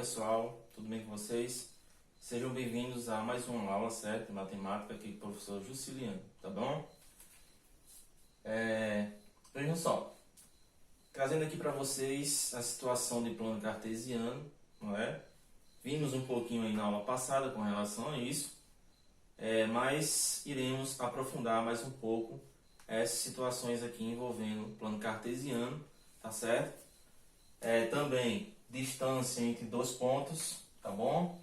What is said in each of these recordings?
pessoal, tudo bem com vocês? Sejam bem-vindos a mais uma aula, certo, de matemática aqui com o professor Jusciliano, tá bom? Vejam só, trazendo aqui para vocês a situação de plano cartesiano, não é? Vimos um pouquinho aí na aula passada com relação a isso, mas iremos aprofundar mais um pouco essas situações aqui envolvendo o plano cartesiano, tá certo? Também distância entre dois pontos, tá bom?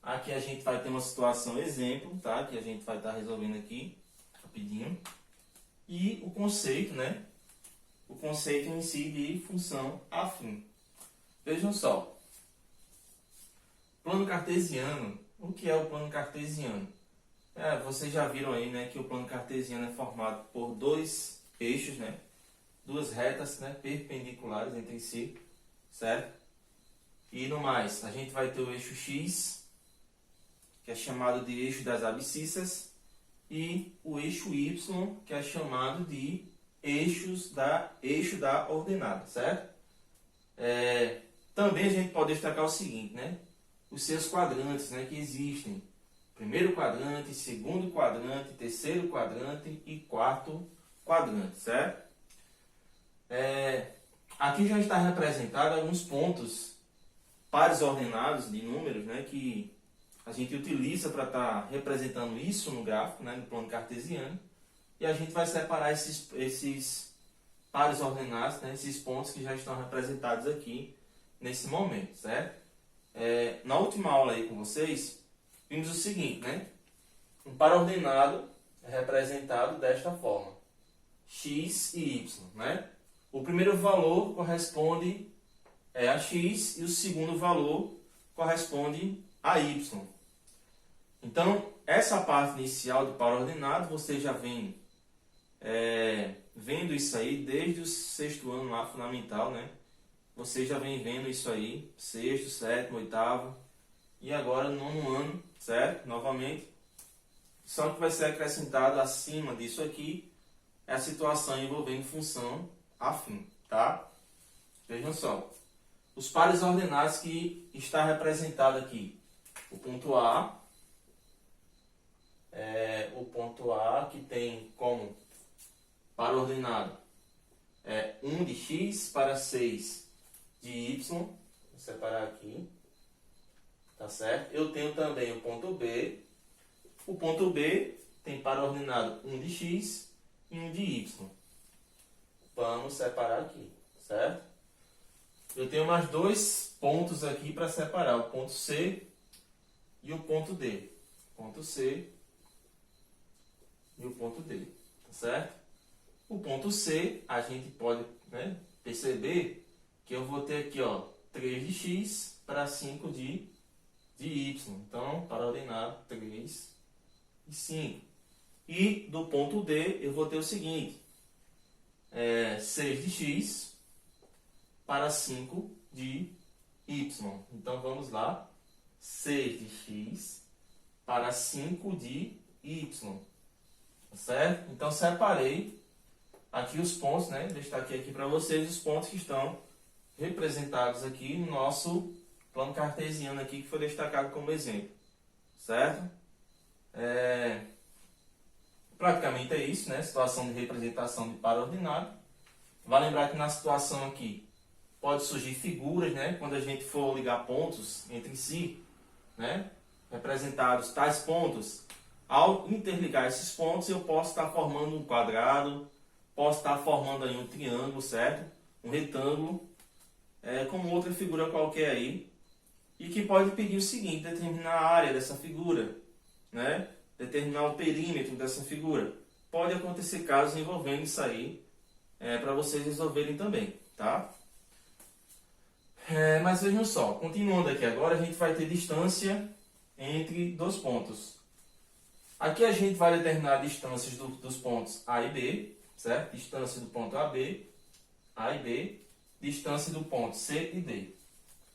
Aqui a gente vai ter uma situação exemplo, tá? Que a gente vai estar resolvendo aqui, rapidinho. E o conceito, né? O conceito em si de função afim. Vejam só. Plano cartesiano. O que é o plano cartesiano? Vocês já viram aí, né? Que o plano cartesiano é formado por dois eixos, né? Duas retas, né? Perpendiculares entre si, certo? E no mais, a gente vai ter o eixo X, que é chamado de eixo das abscissas, e o eixo Y, que é chamado de eixo da ordenada, certo? Também a gente pode destacar o seguinte, né? Os seus quadrantes, né, que existem. Primeiro quadrante, segundo quadrante, terceiro quadrante e quarto quadrante, certo? Aqui já está representado alguns pontos pares ordenados de números, né, que a gente utiliza para estar representando isso no gráfico, né, no plano cartesiano. E a gente vai separar esses pares ordenados, né, esses pontos que já estão representados aqui nesse momento, certo? Na última aula aí com vocês, vimos o seguinte, né? Um par ordenado é representado desta forma, x e y, né? O primeiro valor corresponde a x e o segundo valor corresponde a y. Então, essa parte inicial do par ordenado, você já vem vendo isso aí desde o sexto ano lá, fundamental, né? Você já vem vendo isso aí, sexto, sétimo, oitavo e agora nono ano, certo? Novamente. Só que vai ser acrescentado acima disso aqui é a situação envolvendo função afim, tá? Vejam só. Os pares ordenados que está representado aqui. O ponto A que tem como par ordenado 1 de x para 6 de y. Vou separar aqui. Tá certo? Eu tenho também o ponto B. O ponto B tem par ordenado 1 de x e 1 de y. Vamos separar aqui, certo? Eu tenho mais dois pontos aqui para separar, o ponto C e o ponto D. Ponto C e o ponto D, tá certo? O ponto C, a gente pode, né, perceber que eu vou ter aqui, ó, 3 de x para 5 de y. Então, para ordenado 3 e 5. E do ponto D, eu vou ter o seguinte, 6 de x para 5 de y. Então, vamos lá. 6 de x para 5 de y. Tá certo? Então, separei aqui os pontos, né? Destaquei aqui para vocês os pontos que estão representados aqui no nosso plano cartesiano aqui, que foi destacado como exemplo. Certo? Praticamente é isso, né? Situação de representação de par ordenado. Vai lembrar que na situação aqui pode surgir figuras, né? Quando a gente for ligar pontos entre si, né? Representados tais pontos. Ao interligar esses pontos, eu posso estar formando um quadrado, posso estar formando aí um triângulo, certo? Um retângulo, como outra figura qualquer aí. E que pode pedir o seguinte, determinar a área dessa figura, né? Determinar o perímetro dessa figura. Pode acontecer casos envolvendo isso aí, para vocês resolverem também, tá? Mas vejam só, continuando aqui agora, a gente vai ter distância entre dois pontos. Aqui a gente vai determinar distâncias dos pontos A e B, certo? Distância do ponto A e B, distância do ponto C e D.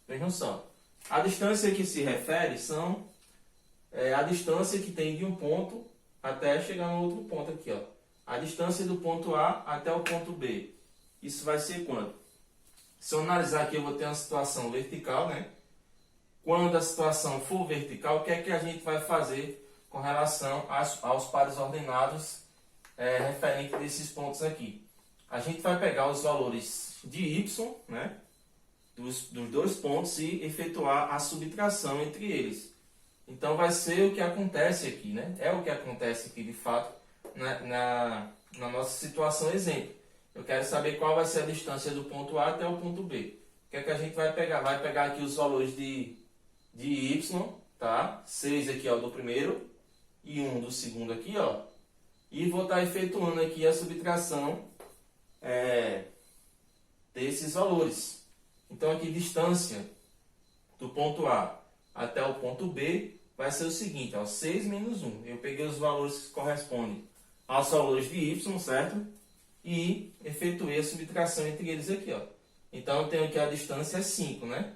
Vejam só, a distância que se refere são a distância que tem de um ponto até chegar no outro ponto aqui, ó. A distância do ponto A até o ponto B. Isso vai ser quanto? Se eu analisar aqui, eu vou ter uma situação vertical, né? quando a situação for vertical, o que é que a gente vai fazer com relação aos pares ordenados referente a esses pontos aqui? A gente vai pegar os valores de y, né, dos dois pontos e efetuar a subtração entre eles. Então vai ser o que acontece aqui, né? É o que acontece aqui de fato na nossa situação exemplo. Eu quero saber qual vai ser a distância do ponto A até o ponto B. O que é que a gente vai pegar? Vai pegar aqui os valores de y, tá? 6 aqui, ó, do primeiro e 1 do segundo aqui, ó. E vou estar efetuando aqui a subtração desses valores. Então aqui distância do ponto A até o ponto B vai ser o seguinte, ó, 6 menos 1. Eu peguei os valores que correspondem aos valores de y, certo? E efetuei a subtração entre eles aqui, ó. Então eu tenho aqui a distância 5, né?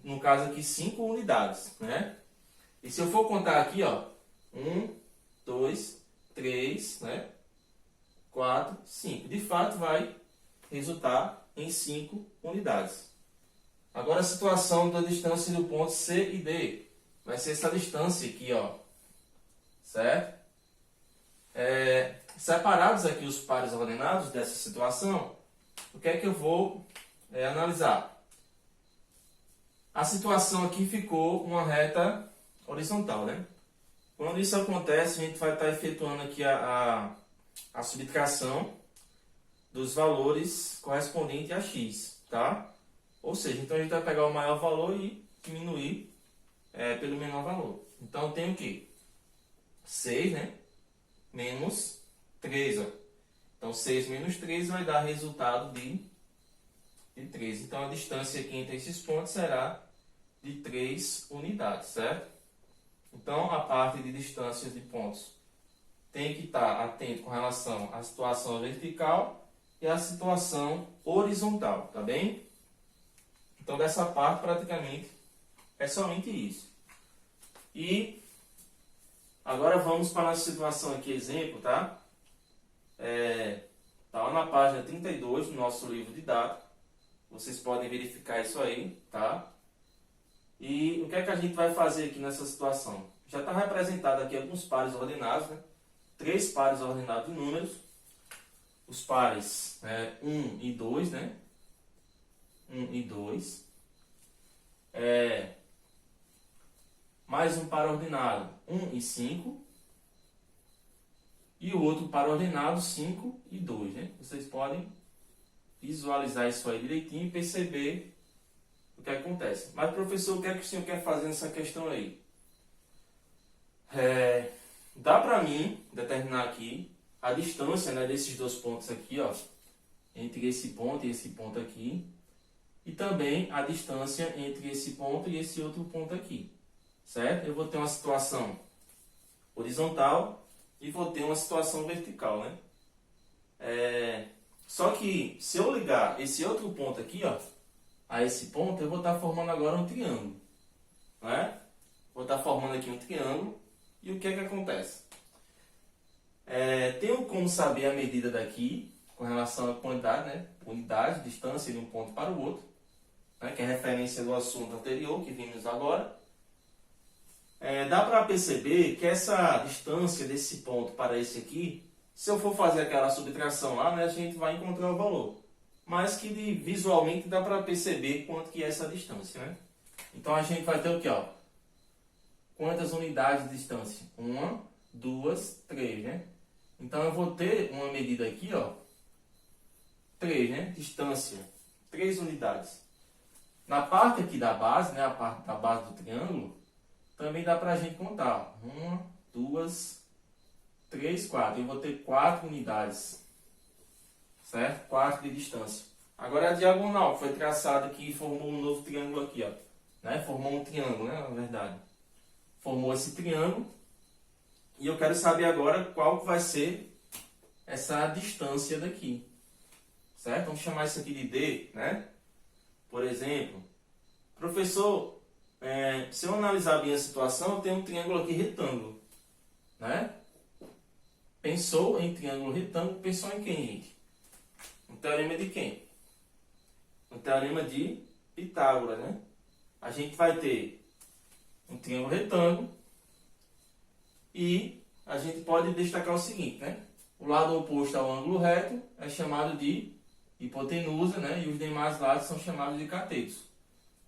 No caso aqui 5 unidades, né? E se eu for contar aqui, ó, 1, 2, 3, né? 4, 5. De fato vai resultar em 5 unidades. Agora a situação da distância do ponto C e D. Vai ser essa distância aqui, ó. Certo? Separados aqui os pares ordenados dessa situação, o que é que eu vou analisar? A situação aqui ficou uma reta horizontal, né? Quando isso acontece, a gente vai estar efetuando aqui a subtração dos valores correspondentes a x, tá? Ou seja, então a gente vai pegar o maior valor e diminuir pelo menor valor. Então tem o quê? 6, né? Menos 3, ó. Então 6 menos 3 vai dar resultado de 3. Então a distância aqui entre esses pontos será de 3 unidades, certo? Então a parte de distância de pontos tem que estar atento com relação à situação vertical e à situação horizontal, tá bem? Então dessa parte praticamente é somente isso. E agora vamos para a nossa situação aqui, exemplo, tá? Tá lá na página 32 do nosso livro didático. Vocês podem verificar isso aí, tá? E o que é que a gente vai fazer aqui nessa situação? Já está representado aqui alguns pares ordenados, né? 3 pares ordenados de números. Os pares 1 e 2, né? 1 e 2. Mais um par ordenado 1 e 5. E o outro par ordenado 5 e 2, né? Vocês podem visualizar isso aí direitinho e perceber o que acontece. Mas, professor, o que é que o senhor quer fazer nessa questão aí? Dá para mim determinar aqui a distância, né, desses dois pontos aqui, ó, entre esse ponto e esse ponto aqui. E também a distância entre esse ponto e esse outro ponto aqui. Certo? Eu vou ter uma situação horizontal e vou ter uma situação vertical, né? Só que se eu ligar esse outro ponto aqui, ó, a esse ponto, eu vou estar formando agora um triângulo, né? Vou estar formando aqui um triângulo e o que é que acontece? Tenho como saber a medida daqui com relação à quantidade, né? Unidade, distância de um ponto para o outro, né? Que é referência do assunto anterior que vimos agora. Dá para perceber que essa distância desse ponto para esse aqui, se eu for fazer aquela subtração lá, né, a gente vai encontrar o valor. Mas que visualmente dá para perceber quanto que é essa distância, né? Então a gente vai ter o que, ó? Quantas unidades de distância? 1, 2, 3, né? Então eu vou ter uma medida aqui, ó. 3, né? Distância, 3 unidades. Na parte aqui da base, né, a parte da base do triângulo, também dá para a gente contar. 1, 2, 3, 4. Eu vou ter 4 unidades. Certo? 4 de distância. Agora a diagonal que foi traçada aqui e formou um novo triângulo aqui, ó. Né? Formou um triângulo, né? Na verdade. Formou esse triângulo. E eu quero saber agora qual vai ser essa distância daqui. Certo? Vamos chamar isso aqui de D, né? Por exemplo, professor, se eu analisar bem a situação, eu tenho um triângulo aqui retângulo, né? Pensou em triângulo retângulo, pensou em quem, gente? Um teorema de quem? Um teorema de Pitágoras, né? A gente vai ter um triângulo retângulo. E a gente pode destacar o seguinte, né? O lado oposto ao ângulo reto é chamado de hipotenusa, né? E os demais lados são chamados de catetos.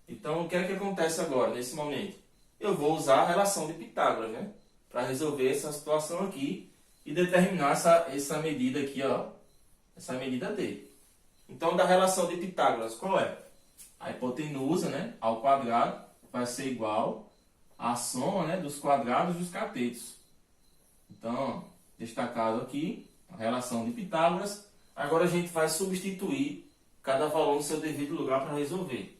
Então, o que é que acontece agora, nesse momento? Eu vou usar a relação de Pitágoras, né? Para resolver essa situação aqui e determinar essa medida aqui, ó. Essa medida D. Então, da relação de Pitágoras, qual é? A hipotenusa, né, ao quadrado vai ser igual à soma, né, dos quadrados dos catetos. Então, destacado aqui, a relação de Pitágoras. Agora a gente vai substituir cada valor no seu devido lugar para resolver.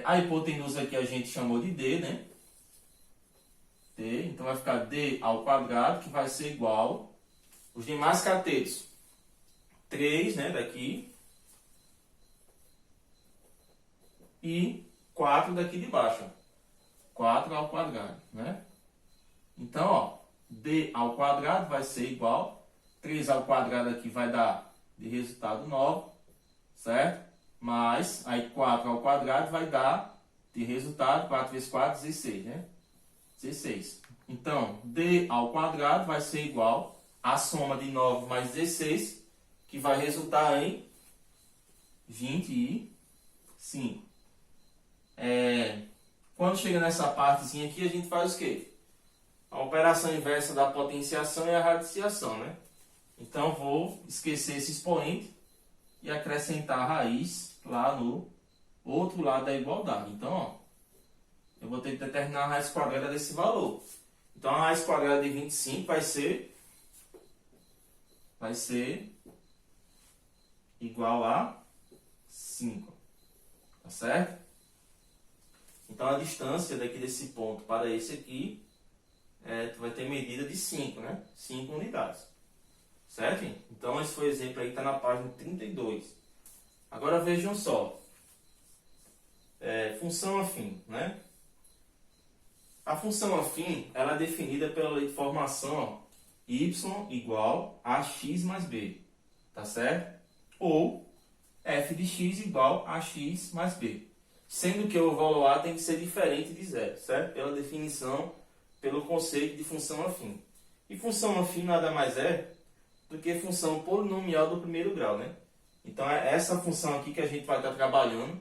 A hipotenusa aqui a gente chamou de D, né? D, então vai ficar D ao quadrado, que vai ser igual os demais catetos. 3, né, daqui. E 4 daqui de baixo. 4 ao quadrado, né? Então, ó, D ao quadrado vai ser igual. 3 ao quadrado aqui vai dar de resultado 9, certo? Mais, aí 4 ao quadrado vai dar de resultado 4 vezes 4, 16, né? 16. Então, D ao quadrado vai ser igual à soma de 9 mais 16, que vai resultar em 25. Quando chega nessa partezinha aqui, a gente faz o quê? A operação inversa da potenciação e a radiciação, né? Então, vou esquecer esse expoente e acrescentar a raiz lá no outro lado da igualdade. Então, ó, eu vou ter que determinar a raiz quadrada desse valor. Então, a raiz quadrada de 25 vai ser igual a 5. Tá certo? Então, a distância daqui desse ponto para esse aqui vai ter medida de 5, né? 5 unidades. Certo? Então, esse foi o exemplo aí que está na página 32. Agora, vejam só. Função afim, né? A função afim, ela é definida pela lei de formação, ó, y igual a x mais b. Tá certo? Ou f de x igual a x mais b. Sendo que o valor a tem que ser diferente de zero, certo? Pela definição, pelo conceito de função afim. E função afim nada mais é do que função polinomial do primeiro grau, né? Então, é essa função aqui que a gente vai estar trabalhando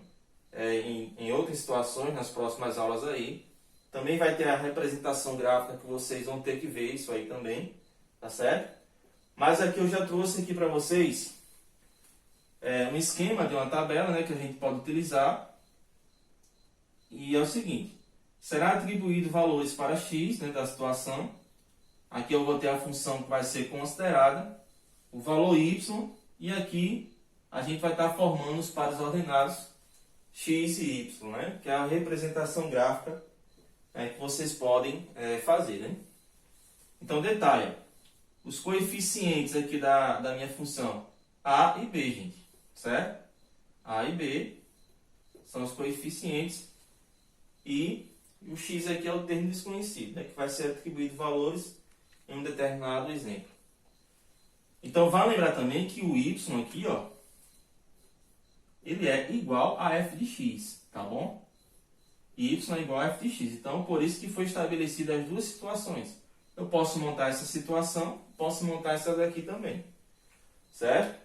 em outras situações, nas próximas aulas aí. Também vai ter a representação gráfica que vocês vão ter que ver isso aí também, tá certo? Mas aqui eu já trouxe aqui para vocês um esquema de uma tabela, né, que a gente pode utilizar. E é o seguinte, será atribuído valores para x, né, da situação. Aqui eu vou ter a função que vai ser considerada, o valor y, e aqui a gente vai estar formando os pares ordenados x e y, né, que é a representação gráfica que vocês podem fazer, né? Então, detalhe, os coeficientes aqui da minha função a e b, gente, certo? A e b são os coeficientes. E o x aqui é o termo desconhecido, né, que vai ser atribuído valores em um determinado exemplo. Então, vale lembrar também que o y aqui, ó, ele é igual a f de x, tá bom? Y é igual a f de x. Então, por isso que foi estabelecida as duas situações. Eu posso montar essa situação, posso montar essa daqui também, certo?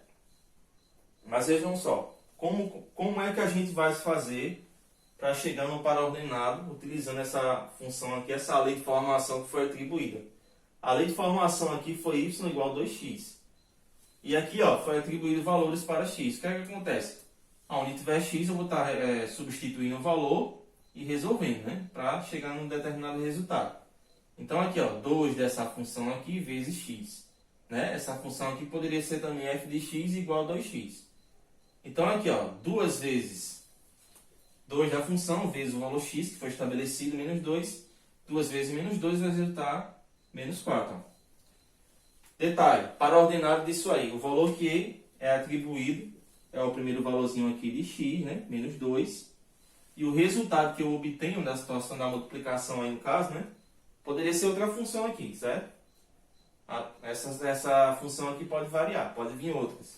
Mas vejam só, como é que a gente vai fazer para chegar no par ordenado, utilizando essa função aqui, essa lei de formação que foi atribuída. A lei de formação aqui foi y igual a 2x. E aqui, ó, foi atribuído valores para x. O que é que acontece? Onde tiver x, eu vou estar substituindo o valor e resolvendo, né? Para chegar num determinado resultado. Então, aqui, ó, 2 dessa função aqui vezes x. Né? Essa função aqui poderia ser também f de x igual a 2x. Então, aqui, ó, 2 vezes 2 da função vezes o valor x, que foi estabelecido, menos 2. 2 vezes menos 2 vai resultar menos 4. Ó. Detalhe, para ordenado disso aí, o valor que é atribuído é o primeiro valorzinho aqui de x, né? Menos 2. E o resultado que eu obtenho da situação da multiplicação aí no caso, né? Poderia ser outra função aqui, certo? Essa função aqui pode variar, pode vir outras.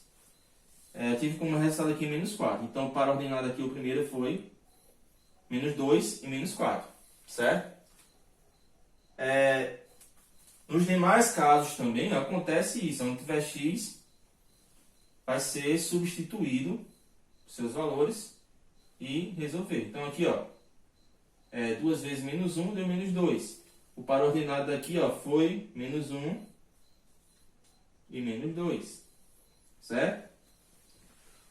Eu tive como resultado aqui menos 4. Então, para ordenado aqui, o primeiro foi menos 2 e menos 4, certo? Nos demais casos também acontece isso. Onde tiver x, vai ser substituído seus valores e resolver. Então aqui, ó, 2 vezes menos 1 deu menos 2. O par ordenado daqui, ó, foi menos 1 e menos 2. Certo?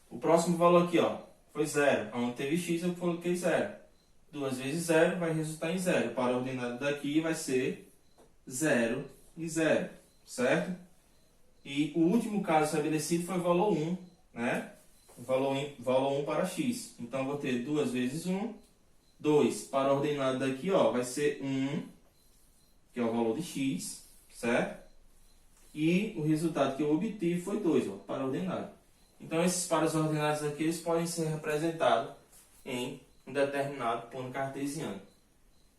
O próximo valor aqui, ó, foi 0. Onde teve x, eu coloquei 0. 2 vezes 0 vai resultar em 0. O par ordenado daqui vai ser 0 e 0. Certo? E o último caso estabelecido foi o valor 1, né? O valor 1 para x. Então, eu vou ter 2 vezes 1. 2 para ordenado daqui, ó, vai ser 1, que é o valor de x, certo? E o resultado que eu obtive foi 2, ó, para ordenado. Então, esses pares ordenados aqui, eles podem ser representados em um determinado ponto cartesiano.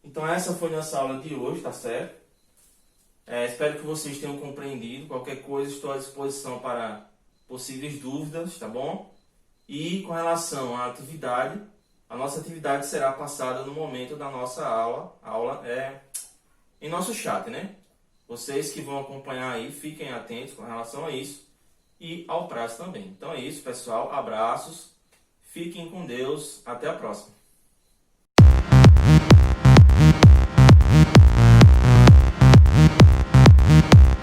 Então, essa foi nossa aula de hoje, tá certo? Espero que vocês tenham compreendido. Qualquer coisa, estou à disposição para possíveis dúvidas, tá bom? E com relação à atividade, a nossa atividade será passada no momento da nossa aula. A aula é em nosso chat, né? Vocês que vão acompanhar aí, fiquem atentos com relação a isso e ao prazo também. Então é isso, pessoal. Abraços. Fiquem com Deus. Até a próxima.